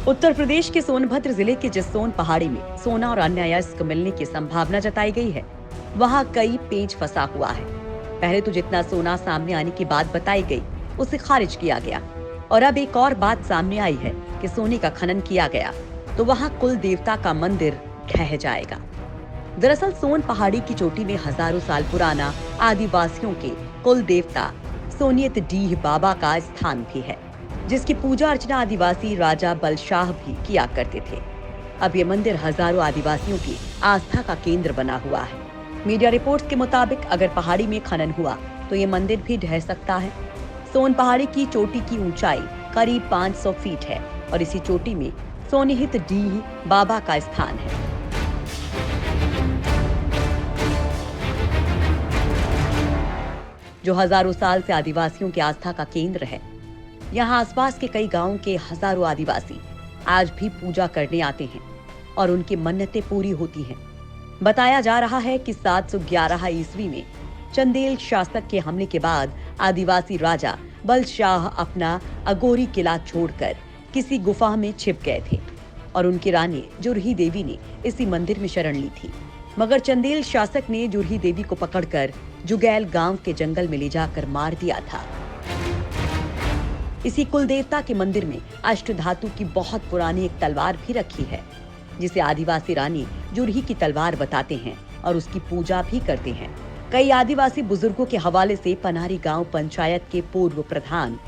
उत्तर प्रदेश के सोनभद्र जिले के जसोन पहाड़ी में सोना और अन्य अयस्क मिलने की संभावना जताई गई है। वहां कई पेच फंसा हुआ है। पहले तो जितना सोना सामने आने की बात बताई गई उसे खारिज किया गया, और अब एक और बात सामने आई है कि सोने का खनन किया गया तो वहां कुल देवता का मंदिर ढह जाएगा। दरअसल सोन पहाड़ी की चोटी में हजारों साल पुराना आदिवासियों के कुल देवता सोनियत डीह बाबा का स्थान भी है, जिसकी पूजा अर्चना आदिवासी राजा बलशाह भी किया करते थे। अब ये मंदिर हजारों आदिवासियों की आस्था का केंद्र बना हुआ है। मीडिया रिपोर्ट्स के मुताबिक अगर पहाड़ी में खनन हुआ तो ये मंदिर भी ढह सकता है। सोन पहाड़ी की चोटी की ऊंचाई करीब 500 फीट है और इसी चोटी में सोनिहित डीह बाबा का स्थान है। जो हजारों साल से आदिवासियों की आस्था का केंद्र है। यहाँ आसपास के कई गांवों के हजारों आदिवासी आज भी पूजा करने आते हैं और उनकी मन्नतें पूरी होती हैं। बताया जा रहा है कि 711 ईस्वी में चंदेल शासक के हमले के बाद आदिवासी राजा बलशाह अपना अगोरी किला छोड़कर किसी गुफा में छिप गए थे और उनकी रानी जुरही देवी ने इसी मंदिर में शरण ली थी। मगर चंदेल शासक ने जुरही देवी को पकड़कर जुगैल गांव के जंगल में ले जाकर मार दिया था। इसी कुल देवता के मंदिर में अष्टधातु की बहुत पुरानी एक तलवार भी रखी है, जिसे आदिवासी रानी जुरही की तलवार बताते हैं और उसकी पूजा भी करते हैं। कई आदिवासी बुजुर्गों के हवाले से पनारी गांव पंचायत के पूर्व प्रधान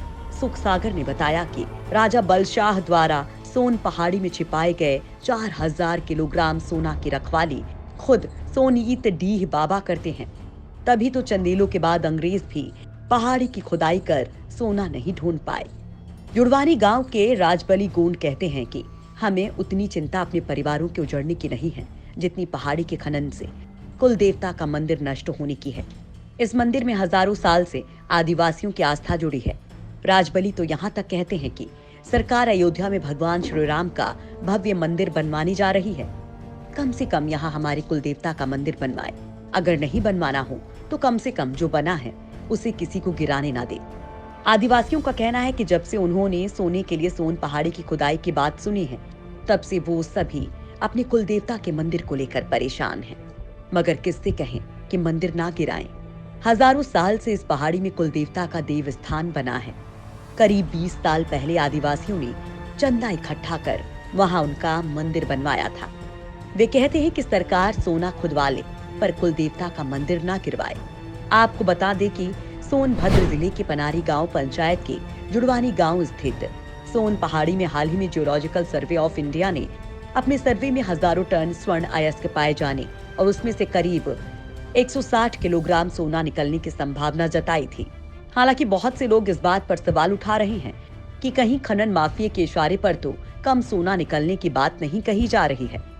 सुख सागर ने बताया कि राजा बलशाह द्वारा सोन पहाड़ी में छिपाए गए 4000 किलोग्राम सोना की रखवाली खुद सोनियत डीह बाबा करते हैं। तभी तो चंदेलों के बाद अंग्रेज भी पहाड़ी की खुदाई कर सोना नहीं ढूंढ पाए। जुड़वानी गांव के राजबली गोंड कहते हैं कि हमें उतनी चिंता अपने परिवारों के उजड़ने की नहीं है जितनी पहाड़ी के खनन से कुल देवता का मंदिर नष्ट होने की है। इस मंदिर में हजारों साल से आदिवासियों की आस्था जुड़ी है। राजबली तो यहाँ तक कहते हैं कि सरकार अयोध्या में भगवान श्री राम का भव्य मंदिर बनवाने जा रही है। कम से कम यहाँ हमारे कुल देवता का मंदिर बनवाए। अगर नहीं बनवाना हो तो कम से कम जो बना है उसे किसी को गिराने ना दे। आदिवासियों का कहना है कि जब से उन्होंने सोने के लिए सोन पहाड़ी की खुदाई की बात सुनी है, तब से वो सभी अपने कुल देवता के मंदिर को लेकर परेशान हैं। मगर किससे कहें कि मंदिर ना गिराएं। हजारों साल से इस पहाड़ी में कुल देवता का देव स्थान बना है। करीब 20 साल पहले आदिवासियों ने चंदा इकट्ठा कर वहां उनका मंदिर बनवाया था। वे कहते हैं कि सरकार सोना खुदवा ले पर कुल देवता का मंदिर ना गिरवाए। आपको बता दें कि सोनभद्र जिले के पनारी गांव पंचायत के जुड़वानी गांव स्थित सोन पहाड़ी में हाल ही में जियोलॉजिकल सर्वे ऑफ इंडिया ने अपने सर्वे में हजारों टन स्वर्ण अयस्क पाए जाने और उसमें से करीब 160 किलोग्राम सोना निकलने की संभावना जताई थी। हालांकि बहुत से लोग इस बात पर सवाल उठा रहे हैं कि कहीं खनन माफिया के इशारे पर तो कम सोना निकलने की बात नहीं कही जा रही है।